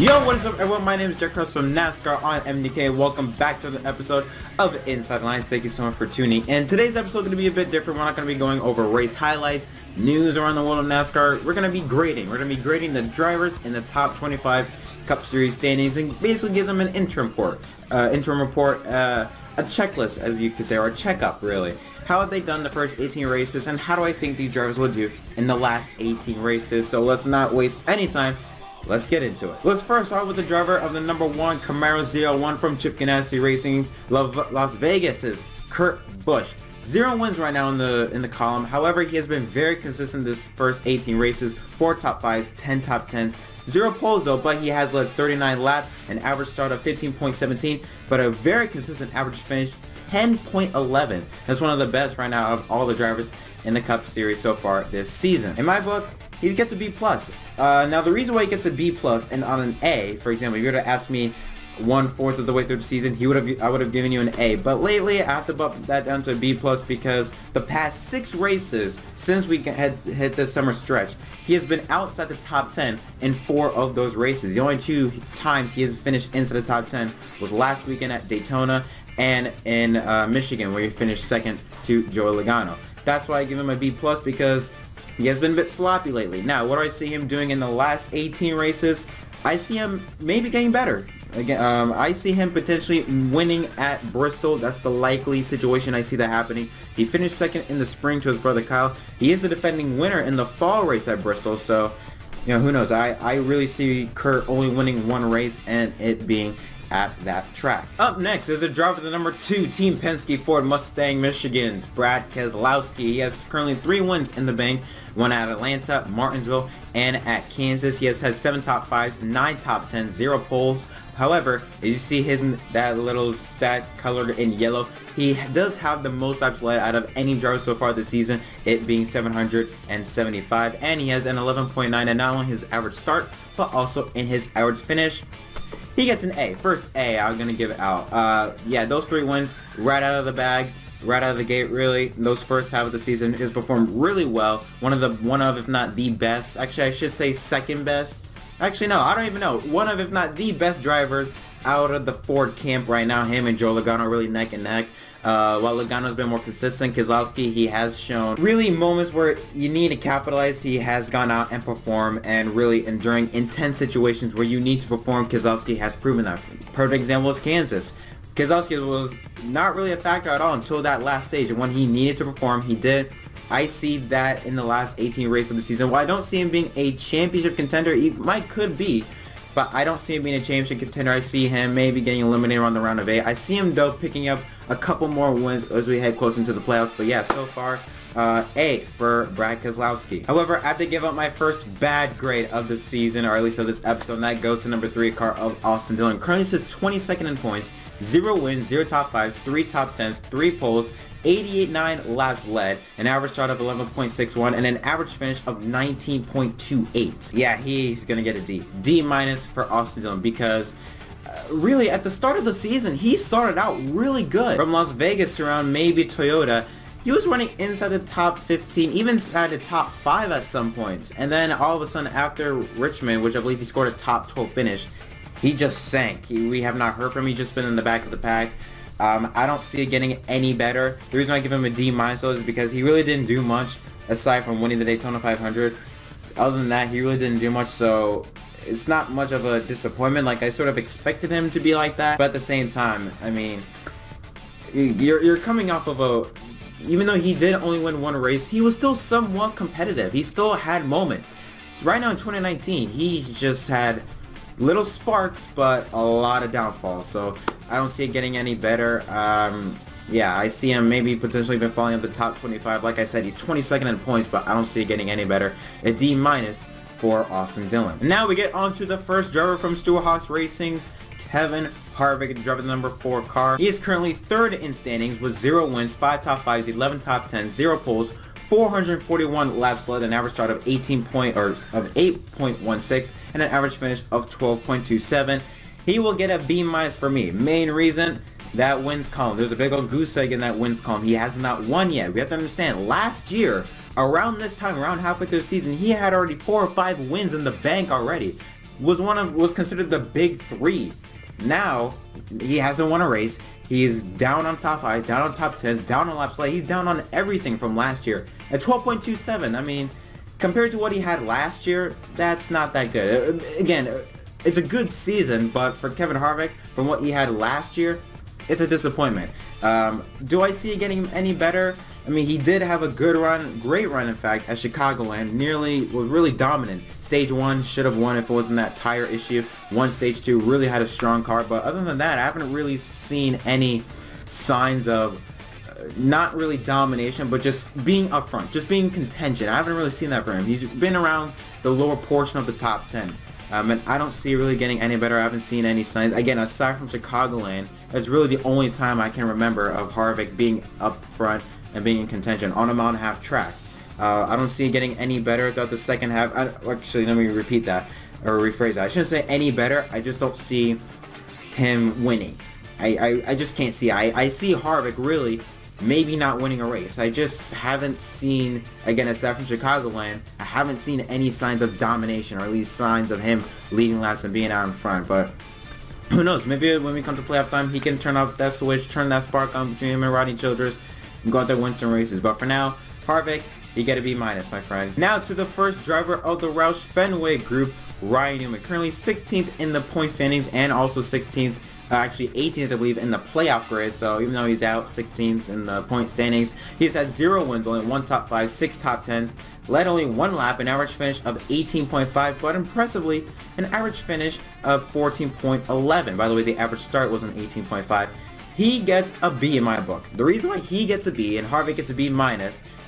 Yo, what is up everyone? My name is Jack Cross from NASCAR on MDK. Welcome back to the episode of Inside the Lines. Thank you so much for tuning in. Today's episode is going to be a bit different. We're not going to be going over race highlights, news around the world of NASCAR. We're going to be grading. We're going to be grading the drivers in the top 25 Cup Series standings and basically give them an interim report, a checklist, as you could say, or a checkup really. How have they done the first 18 races, and how do I think these drivers will do in the last 18 races? So let's not waste any time. Let's get into it. Let's first start with the driver of the number 1 Camaro 01 from Chip Ganassi Racing's Las Vegas's Kurt Busch. 0 wins right now in the column. However, he has been very consistent this first 18 races. 4 top 5s, 10 top 10s. 0 poles though, but he has led 39 laps, an average start of 15.17, but a very consistent average finish, 10.11. That's one of the best right now of all the drivers in the Cup Series so far this season. In my book, he gets a B+. Now the reason why he gets a B+ and on an A, for example, if you were to ask me 1/4 of the way through the season, I would have given you an A. But lately, I have to bump that down to a B+ because the past 6 races since we had hit the summer stretch, he has been outside the top 10 in 4 of those races. The only 2 times he has finished inside the top 10 was last weekend at Daytona and in Michigan, where he finished second to Joey Logano. That's why I give him a B+ because he has been a bit sloppy lately. Now, what do I see him doing in the last 18 races? I see him maybe getting better. Again, I see him potentially winning at Bristol. That's the likely situation I see that happening. He finished second in the spring to his brother Kyle. He is the defending winner in the fall race at Bristol, so you know, who knows. I really see Kurt only winning 1 race and it being at that track. Up next is the driver of the number 2 Team Penske Ford Mustang Michigan's Brad Keselowski. He has currently 3 wins in the bank, 1 at Atlanta, Martinsville, and at Kansas. He has had 7 top 5s, 9 top 10s, 0 poles. However, as you see that little stat colored in yellow, he does have the most laps led out of any driver so far this season, it being 775, and he has an 11.9 in not only his average start, but also in his average finish. He gets an A. First A, I'm gonna give it out. Yeah, those 3 wins right out of the bag, right out of the gate. Really, those first half of the season has performed really well. One of if not the best. Actually, I should say second best. Actually, no, I don't even know. One of if not the best drivers out of the Ford camp right now. Him and Joe Logano really neck and neck. While Logano's been more consistent, Keselowski, he has shown really moments where you need to capitalize. He has gone out and performed, and really during intense situations where you need to perform, Keselowski has proven that. Perfect example is Kansas. Keselowski was not really a factor at all until that last stage, and when he needed to perform, he did. I see that in the last 18 races of the season. While I don't see him being a championship contender, he could be, but I don't see him being a championship contender. I see him maybe getting eliminated on the round of 8. I see him though picking up a couple more wins as we head closer into the playoffs. But yeah, so far, A for Brad Keselowski. However, I have to give up my first bad grade of the season, or at least of this episode, and that goes to number 3 car of Austin Dillon. Currently sits 22nd in points, 0 wins, 0 top 5s, 3 top 10s, 3 poles, 88.9 laps led, an average start of 11.61, and an average finish of 19.28. Yeah, he's gonna get a D. D- for Austin Dillon because really at the start of the season he started out really good. From Las Vegas to around maybe Toyota, he was running inside the top 15, even inside the top 5 at some points, and then all of a sudden after Richmond, which I believe he scored a top 12 finish, he just sank. We have not heard from him. He's just been in the back of the pack. I don't see it getting any better. The reason I give him a D- though is because he really didn't do much aside from winning the Daytona 500. Other than that, he really didn't do much, so it's not much of a disappointment. Like, I sort of expected him to be like that, but at the same time, I mean, you're coming off of even though he did only win 1 race, he was still somewhat competitive. He still had moments. So right now in 2019, he just had little sparks, but a lot of downfalls. So I don't see it getting any better. Yeah, I see him maybe potentially even falling in the top 25. Like I said, he's 22nd in points, but I don't see it getting any better. A D- for Austin Dillon. And now we get on to the first driver from Stewart-Haas Racing's Kevin Harvick, driving the number 4 car. He is currently 3rd in standings with 0 wins, 5 top 5s, 11 top 10s, 0 poles, 441 laps led, an average start of 8.16, and an average finish of 12.27. He will get a B- for me. Main reason, that wins column. There's a big old goose egg in that wins column. He has not won yet. We have to understand, last year, around this time, around halfway through the season, he had already 4 or 5 wins in the bank already. was considered the big three. Now he hasn't won a race. He's down on top 5, down on top 10s, down on laps led. He's down on everything from last year at 12.27. I mean, compared to what he had last year, that's not that good. Again, it's a good season, but for Kevin Harvick, from what he had last year, it's a disappointment. Do I see it getting any better? I mean, he did have a good run, great run in fact, at Chicagoland. Was really dominant. Stage 1 should have won if it wasn't that tire issue. Won Stage 2, really had a strong car. But other than that, I haven't really seen any signs of not really domination, but just being up front, just being contention. I haven't really seen that for him. He's been around the lower portion of the top 10. And I don't see really getting any better. I haven't seen any signs. Again, aside from Chicagoland, that's really the only time I can remember of Harvick being up front and being in contention on a mile and a half track. I don't see it getting any better throughout the second half. Actually, let me repeat that, or rephrase that. I shouldn't say any better. I just don't see him winning. I just can't see. I see Harvick really maybe not winning a race. I just haven't seen, again, aside from Chicagoland, I haven't seen any signs of domination, or at least signs of him leading laps and being out in front. But who knows? Maybe when we come to playoff time, he can turn off that switch, turn that spark on between him and Rodney Childress, and go out there and win some races. But for now, Harvick, you get a B-, my friend. Now to the first driver of the Roush Fenway group, Ryan Newman, currently 16th in the point standings and also 16th, actually 18th, I believe, in the playoff grid. So even though he's out 16th in the point standings, he's had 0 wins, only 1 top 5, 6 top 10s, led only 1 lap, an average finish of 18.5, but impressively, an average finish of 14.11. By the way, the average start was an 18.5. He gets a B in my book. The reason why he gets a B and Harvick gets a B-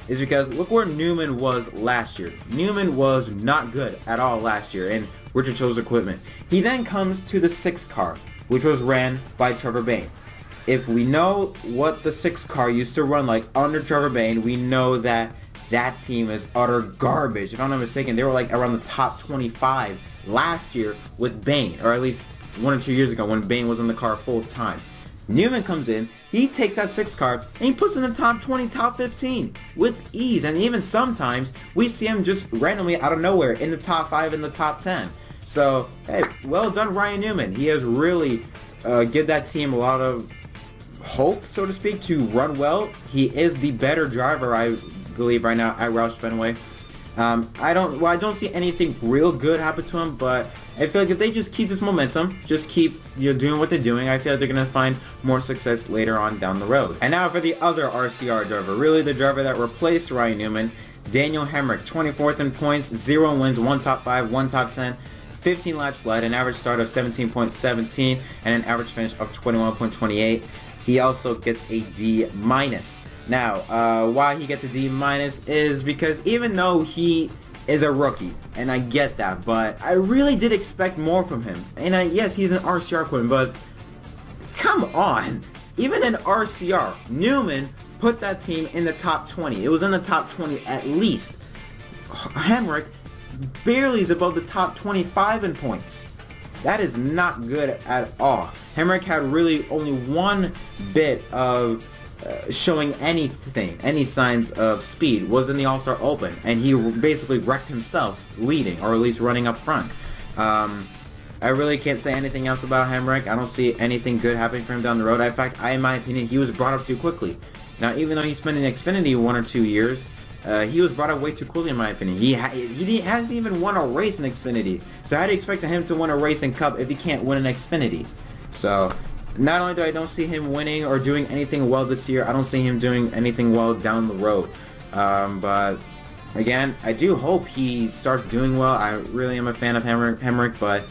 is because look where Newman was last year. Newman was not good at all last year in Richard Childress equipment. He then comes to the 6th car, which was ran by Trevor Bayne. If we know what the 6th car used to run like under Trevor Bayne, we know that that team is utter garbage. If I'm not mistaken, they were like around the top 25 last year with Bayne, or at least 1 or 2 years ago when Bayne was in the car full time. Newman comes in, he takes that 6th car, and he puts in the top 20, top 15 with ease. And even sometimes we see him just randomly out of nowhere in the top 5, in the top 10. So, hey, well done Ryan Newman. He has really give that team a lot of hope, so to speak, to run well. He is the better driver, I believe, right now at Roush Fenway. I don't see anything real good happen to him, but I feel like if they just keep this momentum, just keep doing what they're doing, I feel like they're going to find more success later on down the road. And now for the other RCR driver, really the driver that replaced Ryan Newman, Daniel Hemric, 24th in points, 0 wins, 1 top 5, 1 top 10, 15 laps led, an average start of 17.17, and an average finish of 21.28. He also gets a D-. Now, why he gets a D- is because even though he is a rookie, and I get that, but I really did expect more from him. And yes, he's an RCR equipment, but come on. Even in RCR, Newman put that team in the top 20. It was in the top 20 at least. Hemric barely is above the top 25 in points. That is not good at all. Hemric had really only one bit of showing anything, any signs of speed, was in the All-Star Open, and he basically wrecked himself leading, or at least running up front. I really can't say anything else about Hemric. I don't see anything good happening for him down the road. In fact, in my opinion, he was brought up too quickly. Now, even though he spent in Xfinity 1 or 2 years, he was brought up way too quickly in my opinion. He hasn't even won a race in Xfinity. So how do you expect him to win a race in Cup if he can't win an Xfinity? So not only do I don't see him winning or doing anything well this year, I don't see him doing anything well down the road. But again, I do hope he starts doing well. I really am a fan of Hemric, but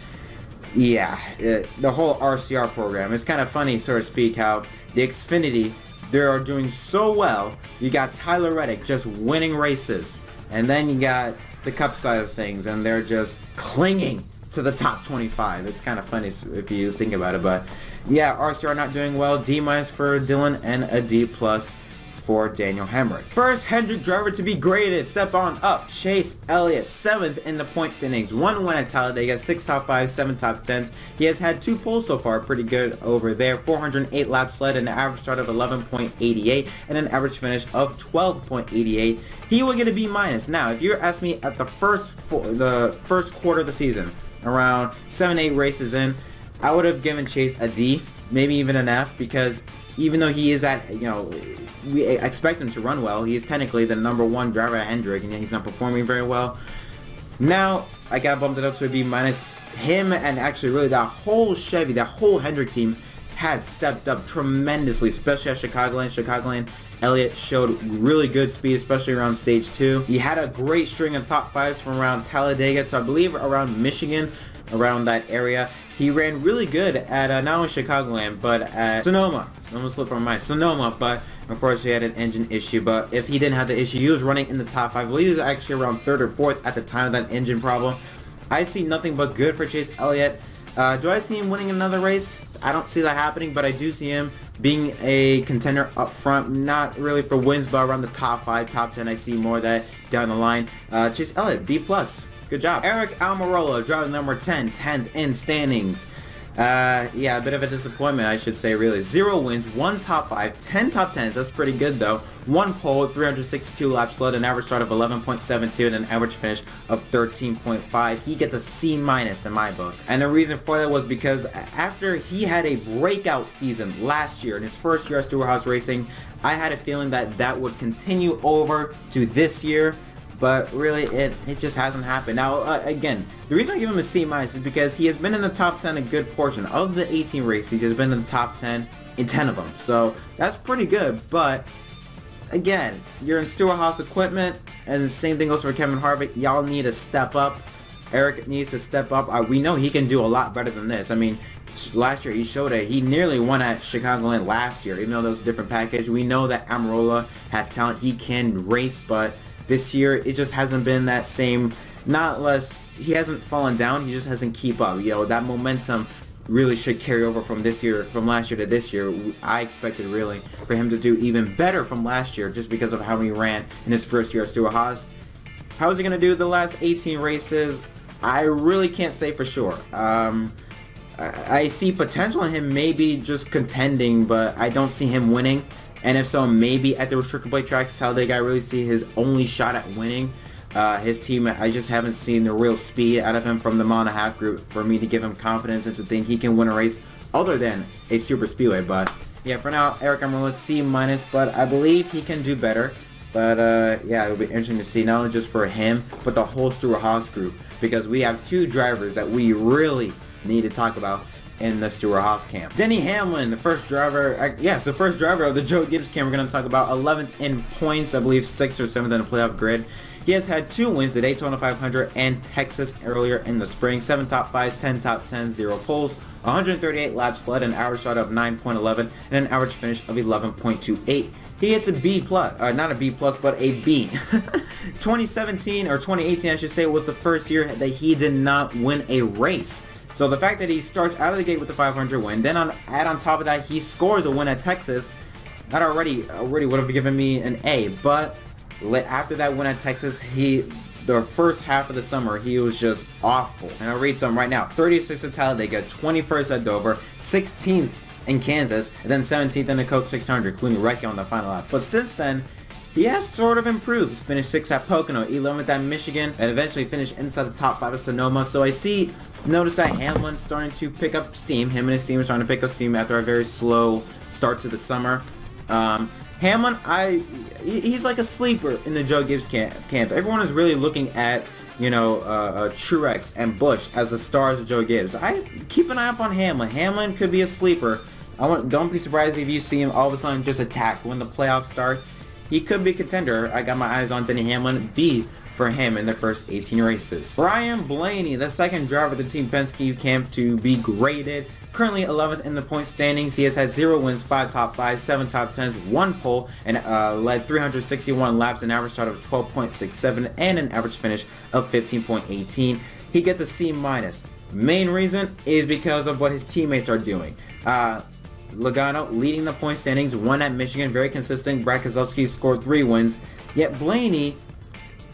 yeah, the whole RCR program, it's kind of funny, so to speak, how the Xfinity, they are doing so well. You got Tyler Reddick just winning races, and then you got the Cup side of things, and they're just clinging to the top 25. It's kind of funny if you think about it, but yeah, RCR not doing well. D- for Dylan and a D+ for Daniel Hemric. First Hendrick driver to be graded, step on up, Chase Elliott, 7th in the point standings, 1 win at Talladega, 6 top 5, 7 top 10s. He has had 2 poles so far, pretty good over there. 408 laps led, an average start of 11.88 and an average finish of 12.88. He will get a B-. Now, if you ask me at the first quarter of the season, around 7-8 races in, I would have given Chase a D, maybe even an F, because even though he is at, we expect him to run well, he is technically the #1 driver at Hendrick, and he's not performing very well. Now, I got bumped it up to a B minus. Him and actually really that whole Chevy, that whole Hendrick team has stepped up tremendously, especially at Chicagoland. Chicagoland, Elliott showed really good speed, especially around stage 2. He had a great string of top 5s from around Talladega to I believe around Michigan, around that area. He ran really good at not only Chicagoland, but at Sonoma. Sonoma slipped from my Sonoma, but unfortunately he had an engine issue. But if he didn't have the issue, he was running in the top 5. I believe he was actually around 3rd or 4th at the time of that engine problem. I see nothing but good for Chase Elliott. Do I see him winning another race? I don't see that happening, but I do see him being a contender up front. Not really for wins, but around the top 5, top 10. I see more of that down the line. Chase Elliott, B+. Good job. Aric Almirola, driver number 10, 10th in standings. Yeah, a bit of a disappointment, I should say, really. 0 wins, 1 top 5, 10 top 10s. That's pretty good, though. 1 pole, 362 laps led, an average start of 11.72, and an average finish of 13.5. He gets a C- in my book. And the reason for that was because after he had a breakout season last year, in his first year at Stewart-Haas Racing, I had a feeling that that would continue over to this year. But really, it just hasn't happened. Now, again, the reason I give him a C- is because he has been in the top 10 a good portion of the 18 races. He has been in the top 10 in 10 of them. So that's pretty good. But again, you're in Stewart-Haas equipment, and the same thing goes for Kevin Harvick. Y'all need to step up. Eric needs to step up. We know he can do a lot better than this. I mean, last year he showed it. He nearly won at Chicagoland last year, even though that was a different package. We know that Almirola has talent. He can race, but this year, it just hasn't been that same, not less, he hasn't fallen down, he just hasn't keep up. That momentum really should carry over from this year, from last year to this year. I expected really for him to do even better from last year just because of how he ran in his first year at Stewart-Haas. How is he going to do the last 18 races? I really can't say for sure. I see potential in him maybe just contending, but I don't see him winning. And if so, maybe at the restricted plate tracks, Talladega, I really see his only shot at winning. His team, I just haven't seen the real speed out of him from the mile and a half group for me to give him confidence and to think he can win a race other than a super speedway. But yeah, for now, Aric Almirola, C-, but I believe he can do better. But yeah, it'll be interesting to see, not only just for him, but the whole Stewart-Haas group, because we have 2 drivers that we really need to talk about in the Stewart-Haas camp. Denny Hamlin, the first driver, yes, the first driver of the Joe Gibbs camp. We're going to talk about 11th in points, I believe 6th or 7th in the playoff grid. He has had 2 wins, the Daytona 500 and Texas earlier in the spring. 7 top 5s, 10 top 10s, 0 poles, 138 laps led, an average start of 9.11, and an average finish of 11.28. He gets a B+, not a B+, but a B. 2017, or 2018 I should say, was the first year that he did not win a race. So the fact that he starts out of the gate with the 500 win, then add on top of that, he scores a win at Texas, that already would have given me an A. But after that win at Texas, the first half of the summer, he was just awful. And I'll read some right now. 36th at Talladega, 21st at Dover, 16th in Kansas, and then 17th in the Coke 600, including wrecking on the final lap. But since then, he has sort of improved. He's finished 6th at Pocono, 11th at Michigan, and eventually finished inside the top 5 of Sonoma. So I notice that Hamlin's starting to pick up steam. Him and his team are starting to pick up steam after a very slow start to the summer. Hamlin, he's like a sleeper in the Joe Gibbs camp. Everyone is really looking at, Truex and Busch as the stars of Joe Gibbs. I keep an eye up on Hamlin. Hamlin could be a sleeper. Don't be surprised if you see him all of a sudden just attack when the playoffs start. He could be a contender. I got my eyes on Denny Hamlin. B for him in the first 18 races. Brian Blaney, the second driver of the Team Penske camp to be graded. Currently 11th in the point standings. He has had 0 wins, 5 top 5s, 7 top 10s, 1 pole, and led 361 laps, an average start of 12.67, and an average finish of 15.18. He gets a C-. Main reason is because of what his teammates are doing. Logano leading the point standings, 1 at Michigan, very consistent. Brad Keselowski scored 3 wins. Yet Blaney,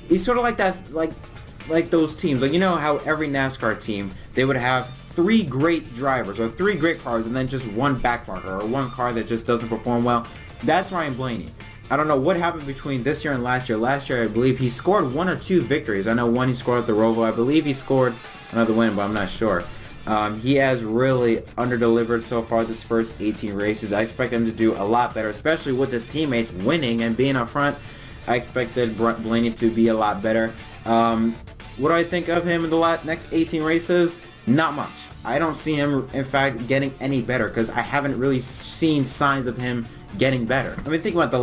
he's sort of like that, like those teams. Like, you know how every NASCAR team, they would have 3 great drivers or 3 great cars and then just 1 backmarker or 1 car that just doesn't perform well. That's Ryan Blaney. I don't know what happened between this year and last year. Last year, I believe he scored 1 or 2 victories. I know one he scored at the Roval. I believe he scored another win, but I'm not sure. He has really under-delivered so far this first 18 races. I expect him to do a lot better, especially with his teammates winning and being up front. I expected Blaney to be a lot better. What do I think of him in the next 18 races? Not much. I don't see him, in fact, getting any better because I haven't really seen signs of him getting better. I mean, think about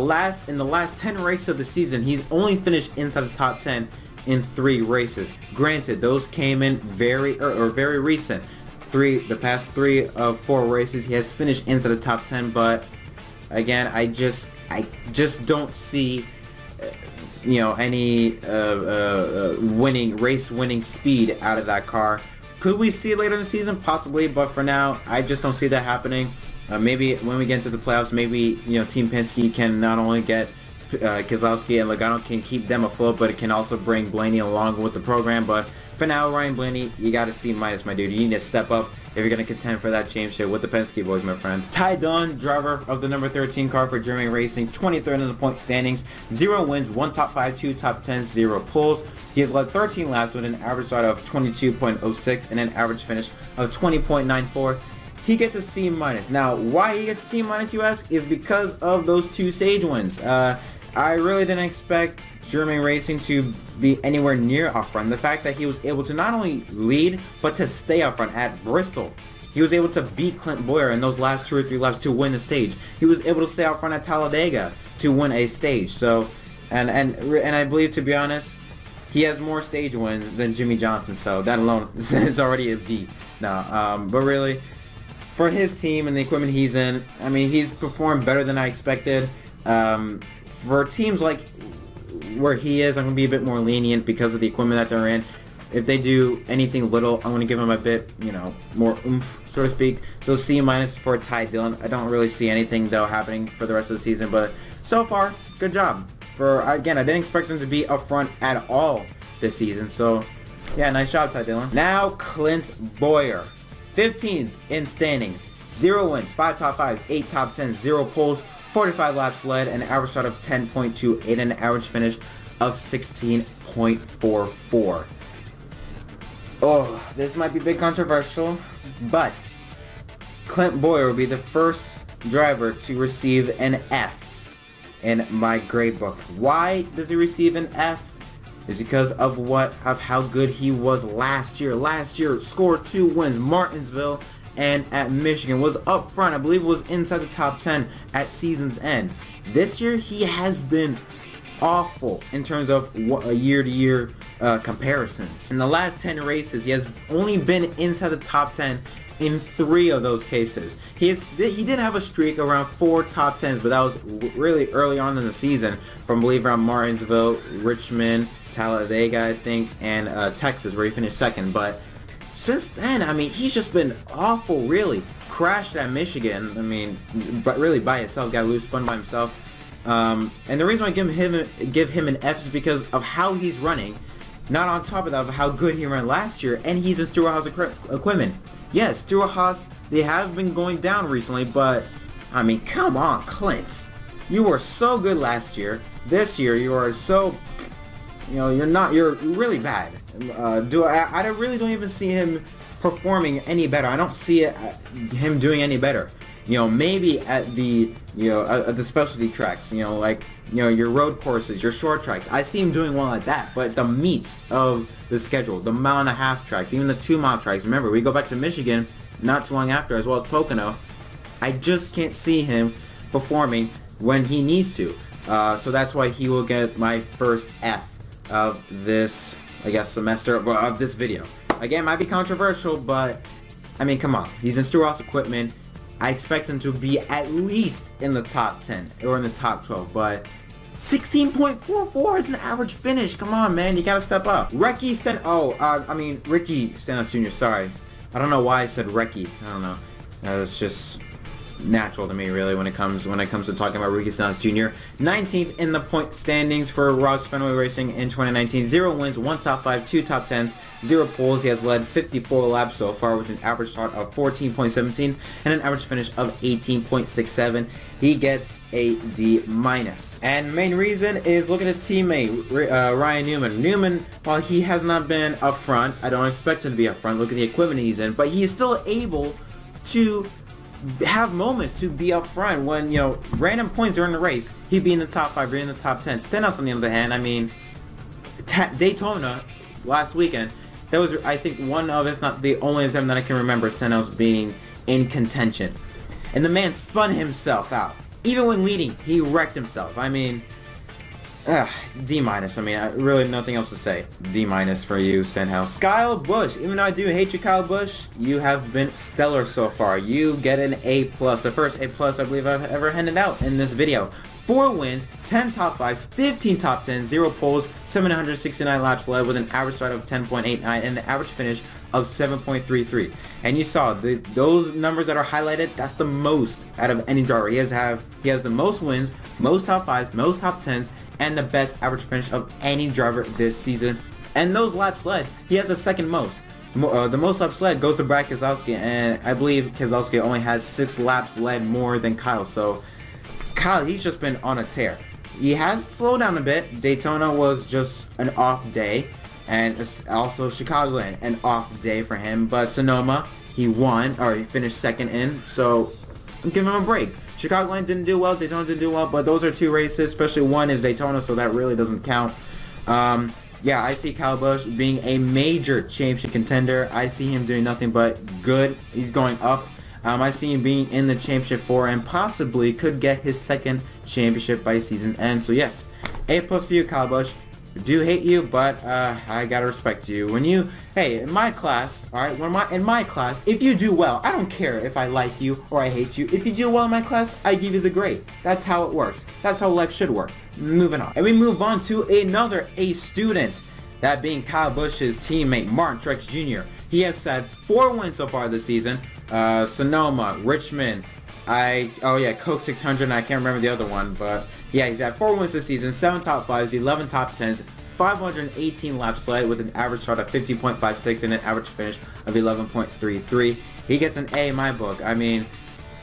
in the last 10 races of the season, he's only finished inside the top 10 in 3 races. Granted, those came in very recent. The past 3 of 4 races, he has finished inside the top 10. But again, I just don't see, any race winning speed out of that car. Could we see it later in the season? Possibly, but for now, I just don't see that happening. Maybe when we get into the playoffs, maybe Team Penske can not only get Keselowski and Logano can keep them afloat, but it can also bring Blaney along with the program. But for now, Ryan Blaney, you got to C-, my dude. You need to step up if you're going to contend for that championship with the Penske boys, my friend. Ty Dillon, driver of the number 13 car for Germany Racing, 23rd in the point standings, 0 wins, 1 top 5, 2 top 10, 0 pulls. He has led 13 laps with an average start of 22.06 and an average finish of 20.94. He gets a C-. Now, why he gets a C-, you ask, is because of those 2 stage wins. I really didn't expect Germany Racing to be anywhere near up front. The fact that he was able to not only lead, but to stay up front at Bristol. He was able to beat Clint Boyer in those last 2 or 3 laps to win the stage. He was able to stay out front at Talladega to win a stage. So, and I believe, to be honest, he has more stage wins than Jimmie Johnson. So that alone is already a D. No, but really, for his team and the equipment he's in, I mean, he's performed better than I expected. For teams like where he is, I'm going to be a bit more lenient because of the equipment that they're in. If they do anything little, I'm going to give them a bit, more oomph, so to speak. So C- for Ty Dillon. I don't really see anything, though, happening for the rest of the season. But so far, good job. Again, I didn't expect him to be up front at all this season. So, yeah, nice job, Ty Dillon. Now, Clint Boyer. 15th in standings. 0 wins, 5 top 5s, 8 top 10s, 0 pulls. 45 laps led, an average start of 10.28 and an average finish of 16.44. Oh, this might be a bit controversial, but Clint Boyer will be the first driver to receive an F in my grade book. Why does he receive an F? It's because of how good he was last year. Last year, scored 2 wins, Martinsville and at Michigan, was up front. I believe it was inside the top 10 at season's end. This year, he has been awful in terms of year-to-year comparisons. In the last 10 races, he has only been inside the top 10 in 3 of those cases. He did have a streak around 4 top 10s, but that was really early on in the season, from I believe around Martinsville, Richmond, Talladega, I think, and Texas, where he finished 2nd. But since then, I mean, he's just been awful, really. Crashed at Michigan, I mean, but really by himself, got loose, spun by himself. And the reason I give him an F is because of how he's running. Not on top of that, of how good he ran last year, and he's in Stewart-Haas equipment. Yes, Stewart-Haas, they have been going down recently, but, I mean, come on, Clint. You were so good last year. This year, you are so, you're really bad. I really don't even see him performing any better. I don't see him doing any better. Maybe at the at the specialty tracks, your road courses, your short tracks. I see him doing well at that, but the meat of the schedule, the 1.5-mile tracks, even the 2-mile tracks. Remember, we go back to Michigan not too long after, as well as Pocono. I just can't see him performing when he needs to. So that's why he will get my first F of this, I guess, semester of this video. Again, might be controversial, but I mean, come on. He's in Stewart-Haas equipment. I expect him to be at least in the top 10 or in the top 12, but 16.44 is an average finish. Come on, man, you gotta step up. Ricky Stenhouse Jr. Sorry, I don't know why I said Ricky. I don't know. It's just natural to me, really, when it comes to talking about rookie Stenhouse Jr. 19th in the point standings for Ross Fenway Racing in 2019. 0 wins, 1 top 5, 2 top 10s, 0 poles. He has led 54 laps so far with an average start of 14.17 and an average finish of 18.67. He gets a D-. And main reason is, look at his teammate, Ryan Newman. Newman, while he has not been up front, I don't expect him to be up front. Look at the equipment he's in, but he is still able to have moments to be up front when, you know, random points during the race, he'd be in the top 5, be in the top 10. Stenhouse, on the other hand, I mean, Daytona last weekend, that was, I think, one of, if not the only time that I can remember Stenhouse being in contention. And the man spun himself out. Even when leading, he wrecked himself. I mean, D-. I mean, really nothing else to say. D- for you, Stenhouse. Kyle Busch. Even though I do hate you, Kyle Busch, you have been stellar so far. You get an A+, the first A+ I believe I've ever handed out in this video. 4 wins, 10 top 5s, 15 top 10s, 0 poles, 769 laps led with an average start of 10.89 and an average finish of 7.33. And you saw those numbers that are highlighted, that's the most out of any driver. He has the most wins, most top 5s, most top 10s, and the best average finish of any driver this season. And those laps led, he has the second most. The most laps led goes to Brad Keselowski, and I believe Keselowski only has 6 laps led more than Kyle. So Kyle, he's just been on a tear. He has slowed down a bit. Daytona was just an off day, and also Chicagoland, an off day for him. But Sonoma, he won, or he finished second in, so I'm giving him a break. Chicagoland didn't do well, Daytona didn't do well, but those are 2 races, especially one is Daytona, so that really doesn't count. Yeah, I see Kyle Busch being a major championship contender. I see him doing nothing but good. He's going up. I see him being in the championship 4 and possibly could get his 2nd championship by season's end. So yes, A+ for you, Kyle Busch. I do hate you, but I gotta respect you. When you, hey, in my class, all right, in my class, if you do well, I don't care if I like you or I hate you. If you do well in my class, I give you the grade. That's how it works. That's how life should work. Moving on, and we move on to another A student, that being Kyle Busch's teammate Truex Jr. He has had 4 wins so far this season. Sonoma, Richmond, Coke 600, and I can't remember the other one, but yeah, he's had 4 wins this season, 7 top 5s, 11 top 10s, 518 laps led with an average start of 50.56 and an average finish of 11.33. He gets an A in my book. I mean,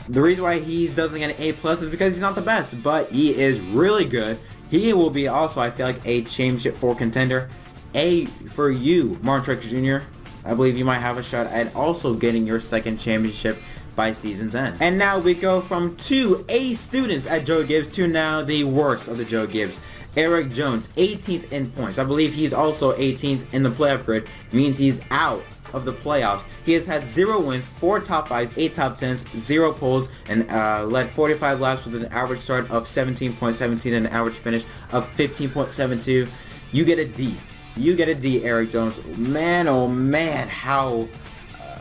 the reason why he doesn't get an A+ is because he's not the best, but he is really good. He will be also, I feel like, a championship 4 contender. A for you, Truex Jr. I believe you might have a shot at also getting your 2nd championship by season's end. And now we go from 2 A students at Joe Gibbs to now the worst of the Joe Gibbs. Erik Jones, 18th in points. I believe he's also 18th in the playoff grid, means he's out of the playoffs. He has had 0 wins, 4 top 5s, 8 top 10s, 0 poles, and led 45 laps with an average start of 17.17 and an average finish of 15.72. You get a D. You get a D, Erik Jones. Man, oh man, how...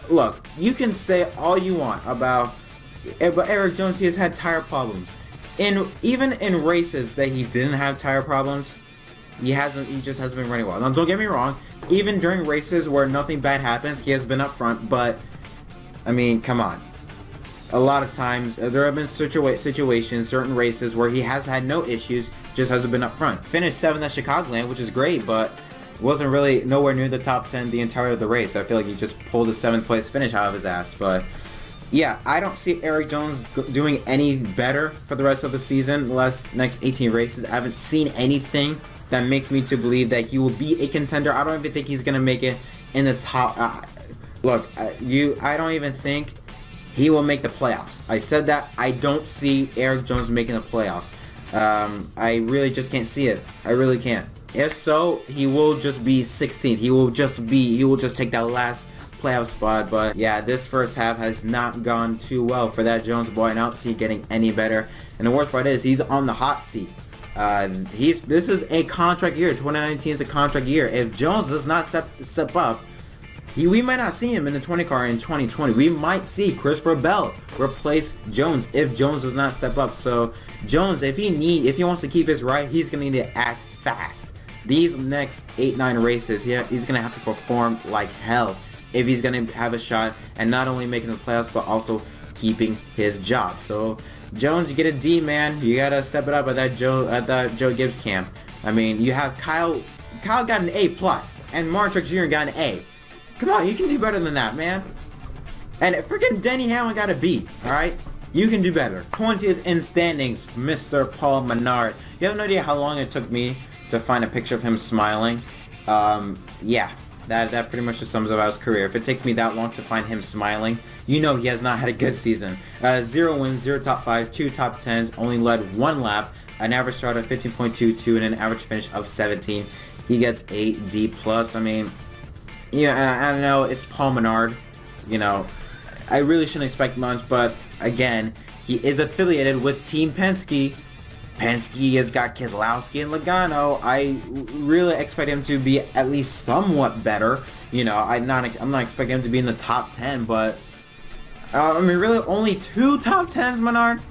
look, you can say all you want about Erik Jones. He has had tire problems. Even in races that he didn't have tire problems, he just hasn't been running well. Now, don't get me wrong. Even during races where nothing bad happens, he has been up front. But, I mean, come on. A lot of times, there have been situations, certain races, where he has had no issues, just hasn't been up front. Finished 7th at Chicagoland, which is great, but wasn't really nowhere near the top 10 the entirety of the race. I feel like he just pulled a 7th place finish out of his ass. But yeah, I don't see Erik Jones doing any better for the rest of the season, next 18 races. I haven't seen anything that makes me to believe that he will be a contender. I don't even think he's gonna make it in the top. I don't even think he will make the playoffs. I said that. I don't see Erik Jones making the playoffs. I really just can't see it. I really can't. If so, he will just be 16th. He will just take that last playoff spot. But yeah, this first half has not gone too well for that Jones boy, and I don't see it getting any better. And the worst part is he's on the hot seat. This is a contract year. 2019 is a contract year. If Jones does not step up, we might not see him in the 20 car in 2020. We might see Christopher Bell replace Jones if Jones does not step up. So Jones, if he wants to keep his right, he's gonna need to act fast. These next 8-9 races, he's gonna have to perform like hell if he's gonna have a shot and not only making the playoffs but also keeping his job. So Jones, you get a D, man. You gotta step it up at that Joe Gibbs camp. I mean, you have Kyle got an A+, and Truex Jr. got an A. Come on, you can do better than that, man. And freaking Denny Hamlin got a B, alright? You can do better. 20th in standings, Mr. Paul Menard. You have no idea how long it took me to find a picture of him smiling. Yeah, that pretty much just sums up his career. If it takes me that long to find him smiling, you know he has not had a good season. 0 wins, 0 top 5s, 2 top 10s, only led 1 lap, an average start of 15.22, and an average finish of 17. He gets a D+. I mean, yeah, I don't know, it's Paul Menard. You know, I really shouldn't expect much, but again, he is affiliated with Team Penske. Penske has got Keselowski and Logano. I really expect him to be at least somewhat better. You know, I'm not expecting him to be in the top 10, but I mean, really, only 2 top 10s, Menard.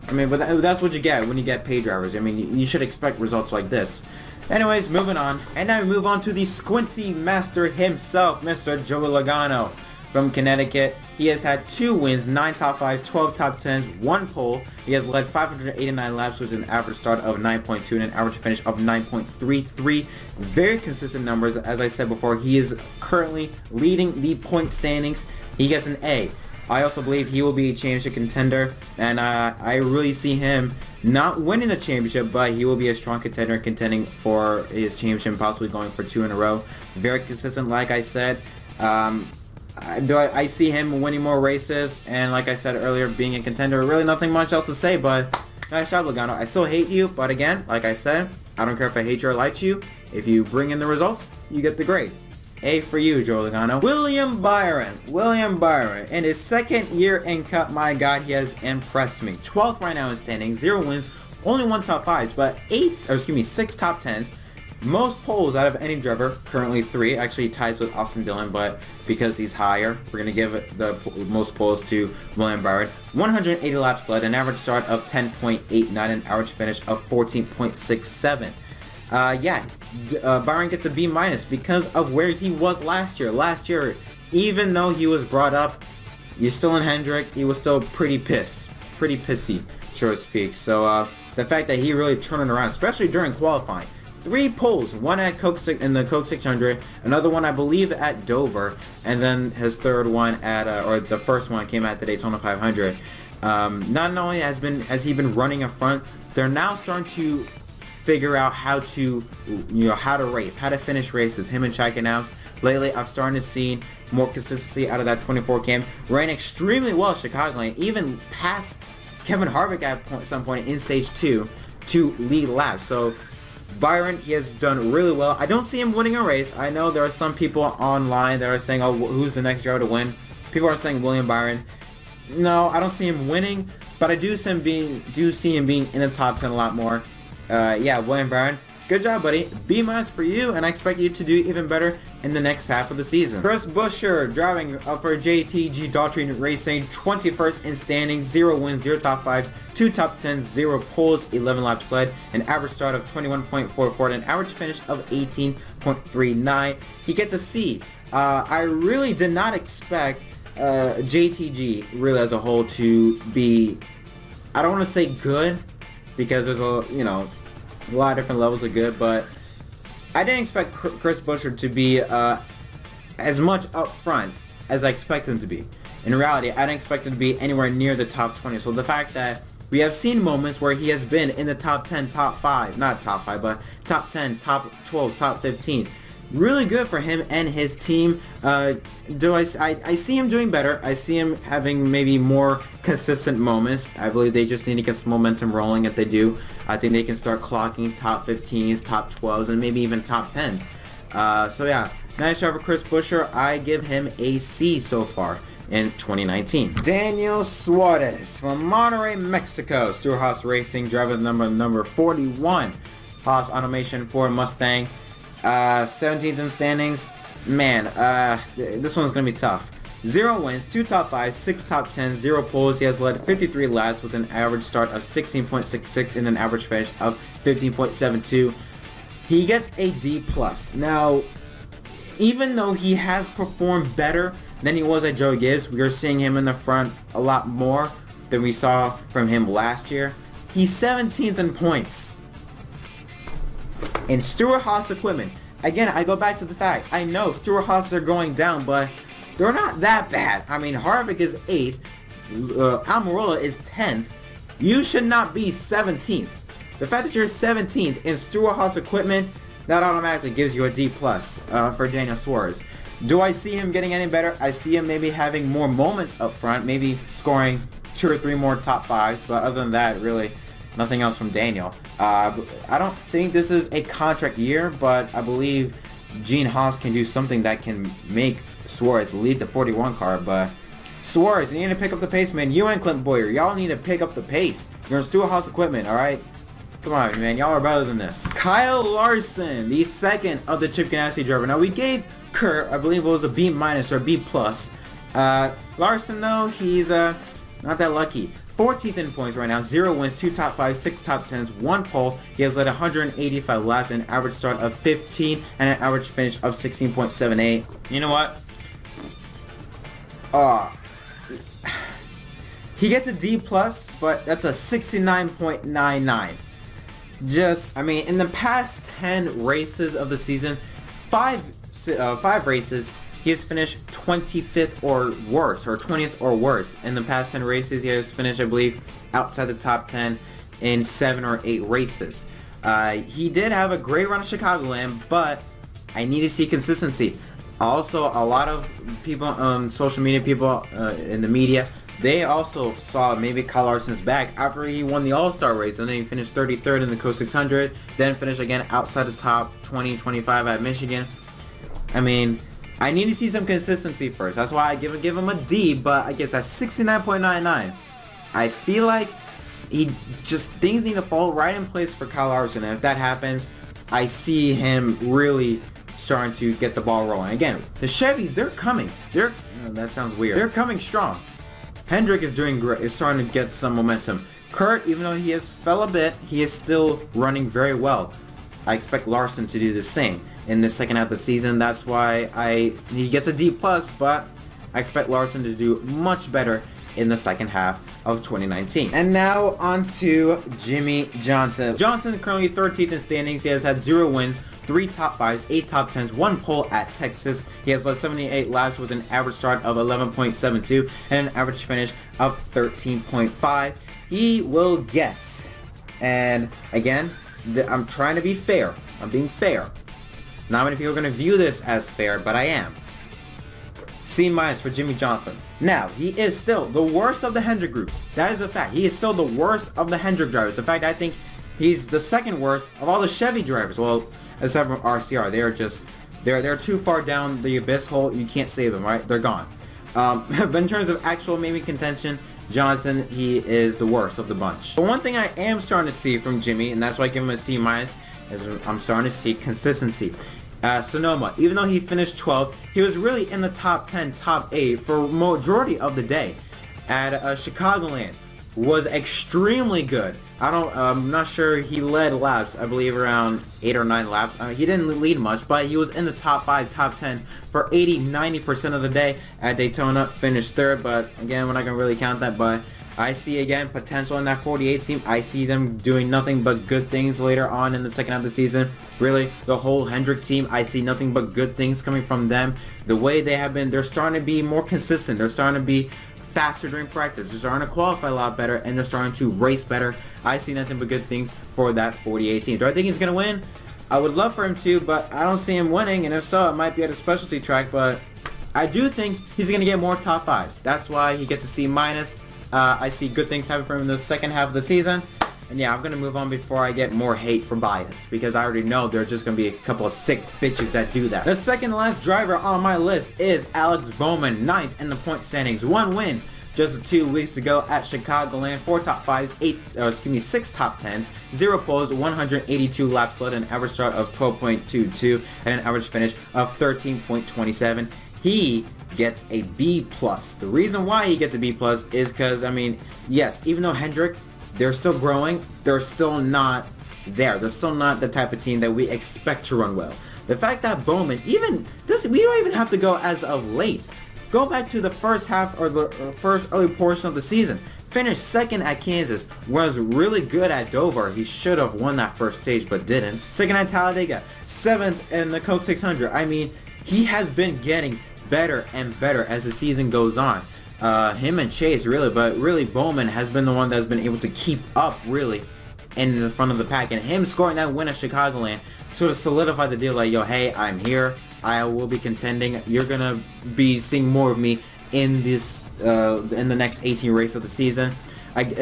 I mean, but that's what you get when you get paid drivers. I mean, you should expect results like this. Anyways, moving on, and now we move on to the Squincy Master himself, Mr. Joey Logano. From Connecticut, he has had 2 wins, 9 top 5s, 12 top 10s, 1 pole. He has led 589 laps with an average start of 9.2 and an average finish of 9.33. Very consistent numbers. As I said before, he is currently leading the point standings. He gets an A. I also believe he will be a championship contender, and I really see him not winning the championship, but he will be a strong contender, contending for his championship, possibly going for 2 in a row. Very consistent, like I said. I see him winning more races, and like I said earlier, being a contender. Really nothing much else to say, but nice job, Logano. I still hate you, but again, like I said, I don't care if I hate you or like you. If you bring in the results, you get the grade. A for you, Joe Logano. William Byron, in his 2nd year in Cup, my God, he has impressed me. 12th right now in standings, 0 wins, only 1 top 5s, but 6 top 10s. Most poles out of any driver, currently 3. Actually ties with Austin Dillon, but because he's higher, we're going to give it the most poles to William Byron. 180 laps led, an average start of 10.89, an average finish of 14.67. Byron gets a B- because of where he was last year. Last year, even though he was brought up, you're still in Hendrick, he was still pretty pissy, so to speak. So the fact that he really turned it around, especially during qualifying. 3 poles, 1 at in the Coke 600, another one I believe at Dover, and then his 3rd one at, or the first one came at the Daytona 500. Not only has he been running in front, they're now starting to figure out how to, how to race, how to finish races. Him and Chikenhouse. Lately, I've started to see more consistency out of that 24 cam. Ran extremely well at Chicago Lane, even past Kevin Harvick at some point in stage 2 to lead laps. So Byron, he has done really well. I don't see him winning a race. I know there are some people online that are saying, oh, who's the next driver to win? People are saying William Byron. No, I don't see him winning, but I do see him being in the top 10 a lot more. Yeah, William Byron, good job, buddy. B- for you, and I expect you to do even better in the next half of the season. Chris Buescher, driving for JTG Daughtry Racing, 21st in standings, 0 wins, 0 top 5s, 2 top 10s, 0 poles, 11 laps led, an average start of 21.44, and an average finish of 18.39. He gets a C. I really did not expect JTG really as a whole to be, I don't want to say good, because there's a lot of different levels of good, but I didn't expect Chris Buescher to be as much up front as I expect him to be. In reality, I didn't expect him to be anywhere near the top 20. So the fact that we have seen moments where he has been in the top 10, top 5, not top 5, but top 10, top 12, top 15. Really good for him and his team. I see him doing better. I see him having maybe more consistent moments. I believe they just need to get some momentum rolling. If they do, I think they can start clocking top 15s, top 12s, and maybe even top 10s. So yeah, nice job for Chris Buescher. I give him a C so far in 2019. Daniel Suarez from Monterrey, Mexico. Stewart Haas Racing, driver number 41. Haas Automation Ford Mustang. 17th in standings. Man, this one's gonna be tough. 0 wins, 2 top 5s, 6 top 10s, 0 poles. He has led 53 laps with an average start of 16.66 and an average finish of 15.72. He gets a D+. Now, even though he has performed better than he was at Joe Gibbs. We are seeing him in the front a lot more than we saw from him last year. He's 17th in points. In Stewart-Haas equipment, again, I go back to the fact, I know Stewart-Haas are going down, but they're not that bad. I mean, Harvick is 8th, Almirola is 10th. You should not be 17th. The fact that you're 17th in Stewart-Haas equipment, that automatically gives you a D+ for Daniel Suarez. Do I see him getting any better? I see him maybe having more moments up front, maybe scoring 2 or 3 more top 5s, but other than that, really nothing else from Daniel. I don't think this is a contract year, but I believe Gene Haas can do something that can make Suarez lead the 41 car. But Suarez, you need to pick up the pace, man. You and Clint Boyer, y'all need to pick up the pace. You're in Stewart-Haas equipment, alright? Come on, man. Y'all are better than this. Kyle Larson, the second of the Chip Ganassi driver. Now, we gave Kurt, I believe it was a B- or B+. Larson, though, he's not that lucky. 14th in points right now, 0 wins, 2 top 5s, 6 top 10s, 1 pole. He has led 185 laps, an average start of 15, and an average finish of 16.78. You know what? He gets a D+, but that's a 69.99. Just, I mean, in the past 10 races of the season, 5 races, he has finished 25th or worse, or 20th or worse. In the past 10 races, he has finished, I believe, outside the top 10 in 7 or 8 races. He did have a great run at Chicagoland, but I need to see consistency. Also, a lot of people, social media people in the media, they also saw maybe Kyle Larson's back after he won the All-Star race, and then he finished 33rd in the Coast 600, then finished again outside the top 20, 25 at Michigan. I mean, I need to see some consistency first. That's why I give him a D, but I guess that's 69.99. I feel like things need to fall right in place for Kyle Larson, and if that happens, I see him really starting to get the ball rolling. Again, the Chevys, they're coming. That sounds weird. They're coming strong. Hendrick is doing great. Is starting to get some momentum. Kurt, even though he has fell a bit, he is still running very well. I expect Larson to do the same in the second half of the season. That's why he gets a D+, but I expect Larson to do much better in the second half of 2019. And now on to Jimmie Johnson. Johnson currently 13th in standings. He has had 0 wins, 3 top 5s, 8 top 10s, 1 pole at Texas. He has led 78 laps with an average start of 11.72 and an average finish of 13.5. He will get, and again, I'm trying to be fair. I'm being fair. Not many people are going to view this as fair, but I am. C- for Jimmie Johnson. Now, he is still the worst of the Hendrick groups. That is a fact. He is still the worst of the Hendrick drivers. In fact, I think he's the second worst of all the Chevy drivers. Well, except for RCR. They're too far down the abyss hole. You can't save them, right? They're gone. But in terms of actual maybe contention, Johnson, he is the worst of the bunch. But one thing I am starting to see from Jimmie, and that's why I give him a C-, is I'm starting to see consistency. Sonoma, even though he finished 12th, he was really in the top 10, top 8 for majority of the day. At Chicagoland, was extremely good. I'm not sure he led laps. I believe around 8 or 9 laps. He didn't lead much, but he was in the top 5, top 10 for 80-90% of the day. At Daytona, finished 3rd, but again, we're not gonna really count that. But I see again potential in that 48 team. I see them doing nothing but good things later on in the second half of the season. Really, the whole Hendrick team, I see nothing but good things coming from them. The way they have been, they're starting to be more consistent. They're starting to be faster during practice. They're starting to qualify a lot better, and they're starting to race better. I see nothing but good things for that 48 team. Do I think he's going to win? I would love for him to, but I don't see him winning, and if so, it might be at a specialty track, but I do think he's going to get more top 5s. That's why he gets a C-. I see good things happen for him in the second half of the season. And yeah, I'm going to move on before I get more hate for bias, because I already know there are just going to be a couple of sick bitches that do that. The second to last driver on my list is Alex Bowman, 9th in the point standings. 1 win just 2 weeks ago at Chicagoland. 4 top 5s, 6 top 10s, 0 poles, 182 laps led, an average start of 12.22 and an average finish of 13.27. He gets a B+. The reason why he gets a B+ is because, I mean, yes, even though Hendrick, they're still growing, they're still not there. They're still not the type of team that we expect to run well. The fact that Bowman, we don't even have to go as of late. Go back to the first half or the first early portion of the season. Finished second at Kansas, was really good at Dover. He should have won that first stage but didn't. Second at Talladega, 7th in the Coke 600. I mean, he has been getting better and better as the season goes on. Him and Chase really, but really Bowman has been the one that's been able to keep up really in the front of the pack, and him scoring that win at Chicagoland sort of solidified the deal like, yo, hey, I'm here, I will be contending, you're gonna be seeing more of me in this in the next 18 race of the season.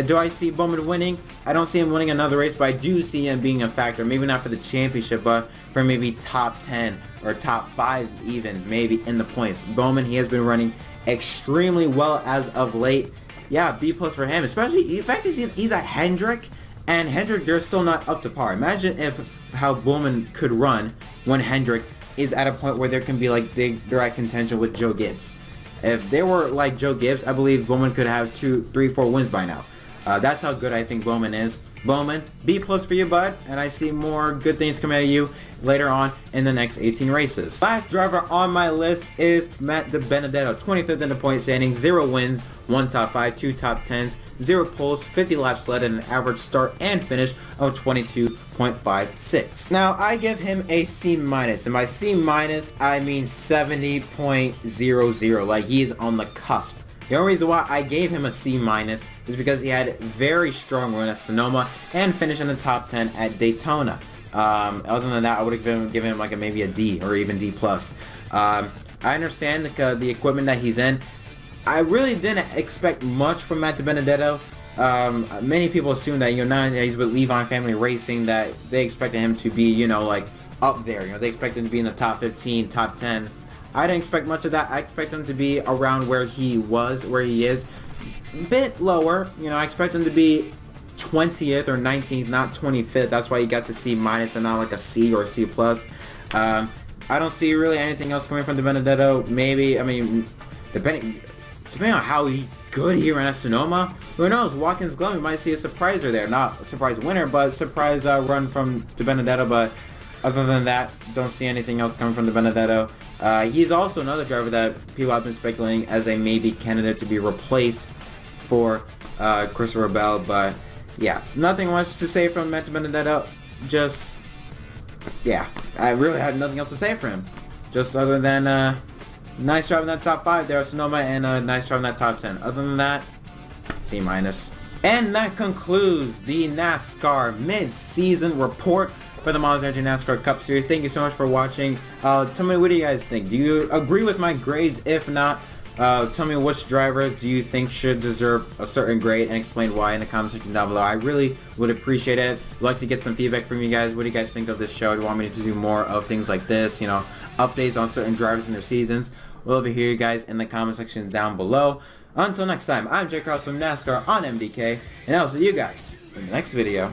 Do I see Bowman winning? I don't see him winning another race, but I do see him being a factor, maybe not for the championship, but for maybe top 10 or top 5 even, maybe in the points. Bowman, he has been running extremely well as of late. Yeah, B+ for him, especially the fact is he's at Hendrick, and Hendrick, they're still not up to par. Imagine if how Bowman could run when Hendrick is at a point where there can be like they're at contention with Joe Gibbs. If they were like Joe Gibbs, I believe Bowman could have 2, 3, 4 wins by now. That's how good I think Bowman is. Bowman, B+ for you, bud, and I see more good things coming out of you later on in the next 18 races. Last driver on my list is Matt Dibenedetto, 25th in the point standing, 0 wins, 1 top 5, 2 top 10s, 0 poles, 50 laps led, and an average start and finish of 22.56. Now, I give him a C-, and by C-, I mean 70.00, like he is on the cusp. The only reason why I gave him a C- is because he had a very strong run at Sonoma and finished in the top 10 at Daytona. Other than that, I would have given him like maybe a D or even D+. I understand the equipment that he's in. I really didn't expect much from Matt Dibenedetto. Many people assume that, now that he's with Levine Family Racing, that they expected him to be, like up there. They expected him to be in the top 15, top 10. I didn't expect much of that. I expect him to be around where he is. A bit lower. I expect him to be 20th or 19th, not 25th. That's why he got to C- and not like a C or a C+. I don't see really anything else coming from Dibenedetto. Maybe, I mean, depending on how good he ran at Sonoma, who knows? Watkins Glen, we might see a surpriser there. Not a surprise winner, but surprise run from Dibenedetto. But other than that, don't see anything else coming from Dibenedetto. He's also another driver that people have been speculating as a maybe candidate to be replaced for Christopher Bell. But yeah, nothing much to say from Matt Dibenedetto. Just, yeah, I really had nothing else to say for him. Just other than nice job in that top 5 there at Sonoma, and a nice job in that top 10. Other than that, C-. And that concludes the NASCAR mid-season report for the Monster Energy NASCAR Cup Series. Thank you so much for watching. Tell me, what do you guys think? Do you agree with my grades? If not, tell me which drivers do you think should deserve a certain grade, and explain why in the comment section down below. I really would appreciate it. I'd like to get some feedback from you guys. What do you guys think of this show? Do you want me to do more of things like this? Updates on certain drivers and their seasons? We'll love to hear you guys in the comment section down below. Until next time, I'm Jay Cross from NASCAR on MDK, and I'll see you guys in the next video.